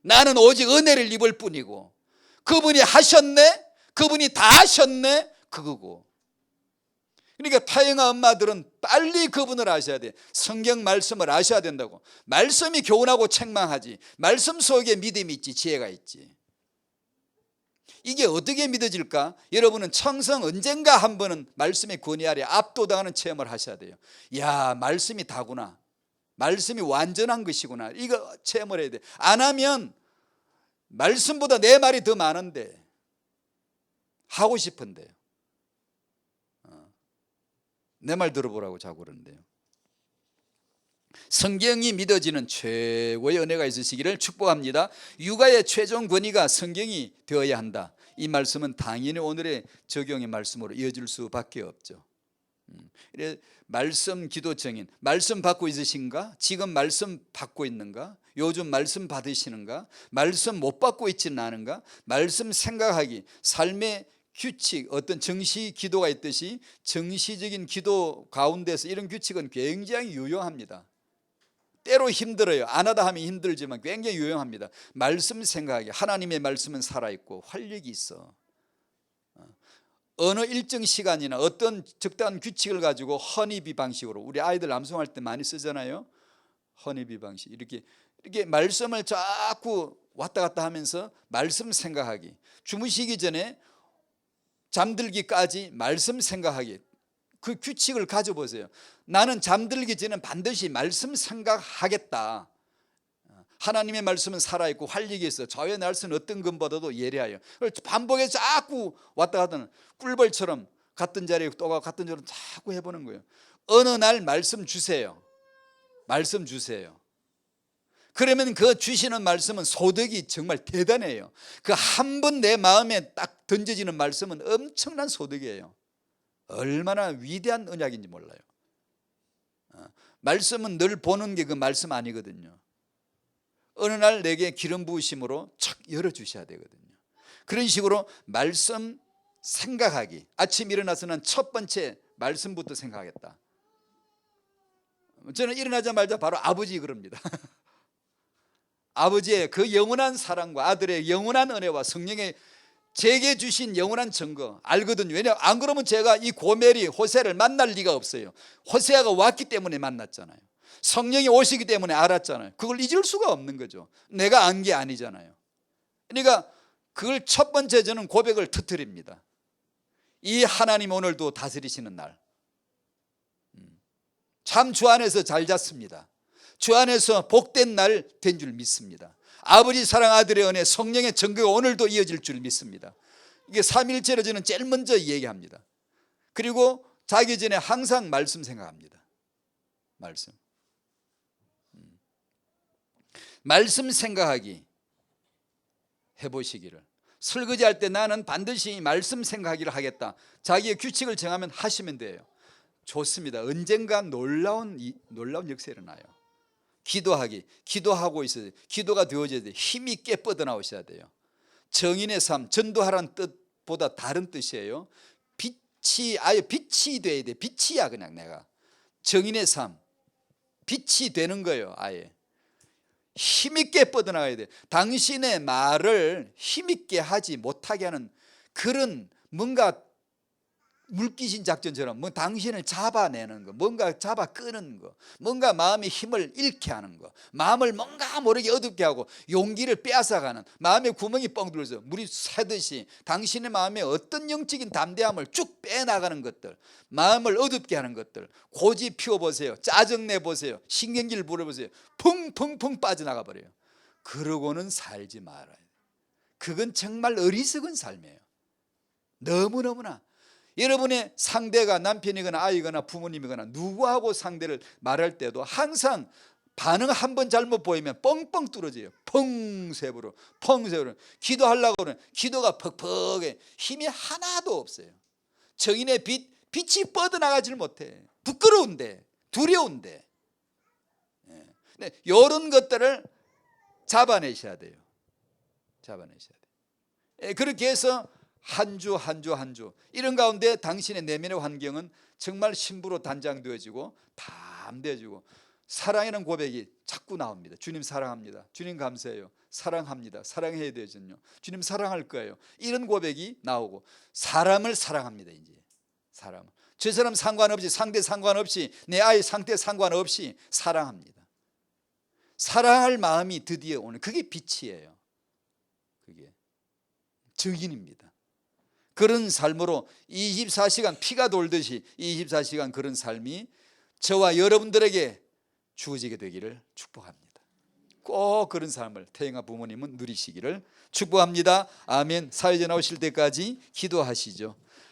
나는 오직 은혜를 입을 뿐이고 그분이 하셨네, 그분이 다 하셨네, 그거고. 그러니까 타영아 엄마들은 빨리 그분을 아셔야 돼. 성경 말씀을 아셔야 된다고. 말씀이 교훈하고 책망하지, 말씀 속에 믿음이 있지, 지혜가 있지. 이게 어떻게 믿어질까? 여러분은 청성 언젠가 한 번은 말씀의 권위 아래 압도당하는 체험을 하셔야 돼요. 야, 말씀이 다구나, 말씀이 완전한 것이구나, 이거 체험을 해야 돼. 안 하면 말씀보다 내 말이 더 많은데, 하고 싶은데요, 내 말 들어보라고 자꾸 그러는데요. 성경이 믿어지는 최고의 은혜가 있으시기를 축복합니다. 육아의 최종 권위가 성경이 되어야 한다. 이 말씀은 당연히 오늘의 적용의 말씀으로 이어질 수밖에 없죠. 말씀 기도 증인, 말씀 받고 있으신가? 지금 말씀 받고 있는가? 요즘 말씀 받으시는가? 말씀 못 받고 있지는 않은가? 말씀 생각하기, 삶의 규칙, 어떤 정시 기도가 있듯이 정시적인 기도 가운데서 이런 규칙은 굉장히 유용합니다. 때로 힘들어요. 안 하다 하면 힘들지만 굉장히 유용합니다. 말씀 생각하기, 하나님의 말씀은 살아있고 활력이 있어. 어느 일정 시간이나 어떤 적당한 규칙을 가지고 허니비 방식으로, 우리 아이들 남송할 때 많이 쓰잖아요. 허니비 방식, 이렇게 말씀을 자꾸 왔다 갔다 하면서 말씀 생각하기, 주무시기 전에 잠들기까지 말씀 생각하기, 그 규칙을 가져보세요. 나는 잠들기 전에 반드시 말씀 생각하겠다. 하나님의 말씀은 살아있고 활력이 있어. 저의 날선 어떤 것보다도 예리하여. 반복해서 자꾸 왔다 갔다 꿀벌처럼 같은 자리에 또 가고 같은 자리에 자꾸 해보는 거예요. 어느 날 말씀 주세요. 말씀 주세요. 그러면 그 주시는 말씀은 소득이 정말 대단해요. 그 한 번 내 마음에 딱 던져지는 말씀은 엄청난 소득이에요. 얼마나 위대한 언약인지 몰라요. 말씀은 늘 보는 게 그 말씀 아니거든요. 어느 날 내게 기름 부으심으로 척 열어주셔야 되거든요. 그런 식으로 말씀 생각하기, 아침 일어나서는 첫 번째 말씀부터 생각하겠다. 저는 일어나자마자 바로 아버지 그럽니다. 아버지의 그 영원한 사랑과 아들의 영원한 은혜와 성령의 제게 주신 영원한 증거 알거든요. 왜냐하면 안 그러면 제가 이 고멜이 호세를 만날 리가 없어요. 호세아가 왔기 때문에 만났잖아요. 성령이 오시기 때문에 알았잖아요. 그걸 잊을 수가 없는 거죠. 내가 안 게 아니잖아요. 그러니까 그걸 첫 번째 저는 고백을 터뜨립니다. 이 하나님 오늘도 다스리시는 날, 참 주 안에서 잘 잤습니다. 주 안에서 복된 날 된 줄 믿습니다. 아버지 사랑, 아들의 은혜, 성령의 증거가 오늘도 이어질 줄 믿습니다. 이게 삼일째로 저는 제일 먼저 얘기합니다. 그리고 자기 전에 항상 말씀 생각합니다. 말씀 생각하기. 해보시기를. 설거지할 때 나는 반드시 말씀 생각하기를 하겠다. 자기의 규칙을 정하면 하시면 돼요. 좋습니다. 언젠가 놀라운 역사가 일어나요. 기도하고 있어야 돼요. 기도가 되어져야 돼요. 힘 있게 뻗어나오셔야 돼요. 정인의 삶, 전도하라는 뜻보다 다른 뜻이에요. 아예 빛이 돼야 돼. 빛이야 그냥 내가. 정인의 삶, 빛이 되는 거예요. 아예 힘있게 뻗어나가야 돼. 당신의 말을 힘있게 하지 못하게 하는 그런 뭔가 물귀신 작전처럼 뭐 당신을 잡아내는 거, 뭔가 잡아 끄는 거, 뭔가 마음의 힘을 잃게 하는 거, 마음을 뭔가 모르게 어둡게 하고 용기를 빼앗아가는, 마음의 구멍이 뻥 뚫려서 물이 새듯이 당신의 마음에 어떤 영적인 담대함을 쭉 빼나가는 것들, 마음을 어둡게 하는 것들, 고집 피워보세요. 짜증내보세요. 신경질 부려보세요. 펑펑펑 빠져나가 버려요. 그러고는 살지 말아야 돼요. 그건 정말 어리석은 삶이에요. 너무너무나. 여러분의 상대가 남편이거나 아이거나 부모님이거나 누구하고 상대를 말할 때도 항상 반응 한 번 잘못 보이면 뻥뻥 뚫어져요. 펑세부로 기도하려고 그러면 기도가 퍽퍽해. 힘이 하나도 없어요. 정인의 빛이 뻗어나가질 못해. 부끄러운데, 두려운데. 이런 것들을 잡아내셔야 돼요. 잡아내셔야 돼요. 그렇게 해서 한 주 이런 가운데 당신의 내면의 환경은 정말 신부로 단장되어지고 담대해지고 사랑이라는 고백이 자꾸 나옵니다. 주님 사랑합니다. 주님 감사해요. 사랑합니다. 사랑해야 되거든요. 주님 사랑할 거예요. 이런 고백이 나오고 사람을 사랑합니다. 이제 사람, 저 사람 상관없이, 상대 상관없이, 내 아이 상태 상관없이 사랑합니다. 사랑할 마음이 드디어 오는, 그게 빛이에요. 그게 정인입니다. 그런 삶으로 24시간 피가 돌듯이 24시간 그런 삶이 저와 여러분들에게 주어지게 되기를 축복합니다. 꼭 그런 삶을 태영아 부모님은 누리시기를 축복합니다. 아멘. 사회자 나오실 때까지 기도하시죠.